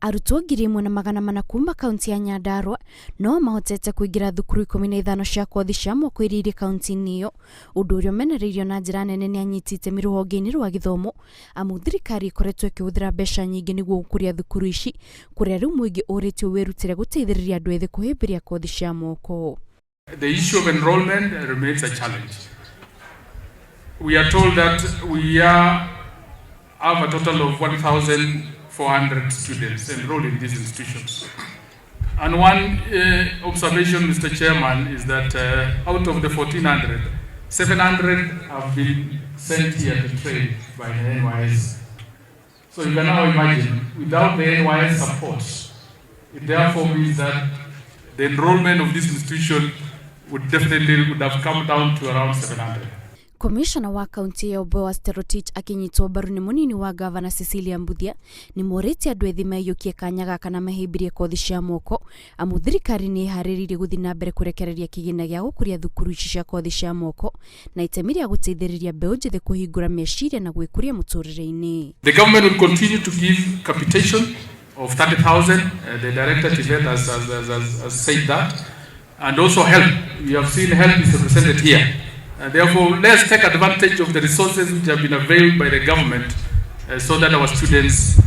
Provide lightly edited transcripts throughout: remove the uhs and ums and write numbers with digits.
Arutwo 1,400 kuuma kaunti ya Nyandarua no mahotete kuingira thukuru 15 cia kothi cia moko iria kaunti-ini iyo, undu uria menereirio na njira nene ni Anyiti itemi ruhonge-ini rwa githomo, amu thirikari ikoretwo ikihuthira mbeca nyingi niguo gukuria thukuru ici, kuria riu muingi uritio wirutire guteithiriria andu ethi kuhimbiria kothi cia moko. The issue of enrollment remains a challenge. We are told that we have a total of 1,400 students enrolled in these institutions. And one observation, Mr. Chairman, is that out of the 1,400, 700 have been sent here to train by the NYS. So you can now imagine, without the NYS support, it therefore means that the enrollment of this institution would have come down to around 700. Commissioner wa kaunti ya Boaz Cherotich akinyitwo mbaru ni munini wa Governor Cecilia Mbuthia ni moreti andu ethi meyukie kanya gaka na mahimbirie kothi cia moko, amu thirikari ni ihariririe guthi na mbere kurekereria kigina gia gukuria thukuru ici cia kothi cia moko na itemi ria guteithiriria Mbeu njithi kuhingura meciria na gwikuria muturire-ini. The government will continue to give capitation of 30,000. The director has said that, and also help. We have seen help is represented here. And therefore, let's take advantage of the resources which have been availed by the government so that our students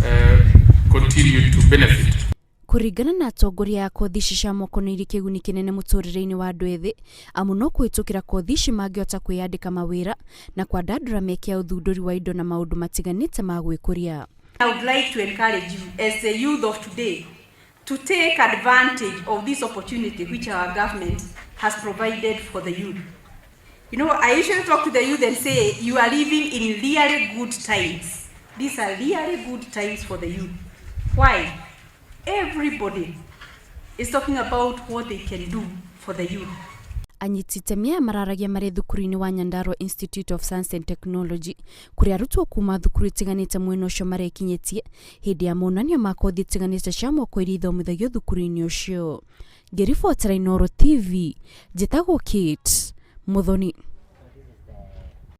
continue to benefit. Kuringana na Atongoria ya kothi ici cia moko ni kiguni kinene muturire-ini wa andu ethi, amu no kwitukira kothi ici mangiota kwiyandika mawira na kwandandura meke ya uthunduri wa indo na maundu matiganite ma gwikuria. I would like to encourage you as the youth of today to take advantage of this opportunity which our government has provided for the youth. You know, I usually talk to the youth and say, you are living in really good times. These are really good times for the youth. Why? Everybody is talking about what they can do for the youth. Anyiti itemi mararagia mari thukuru-ini wa Nyandarua Institute of Science and Technology, kuria arutwo kuuma thukuru itiganite mwena ucio marekinyitie hindi ya monanio ma kothi itiganite cia moko iria ithomithagio thukuru-ini ucio. Ngiribotera Inooro TV, njitagwo Kate Muthoni.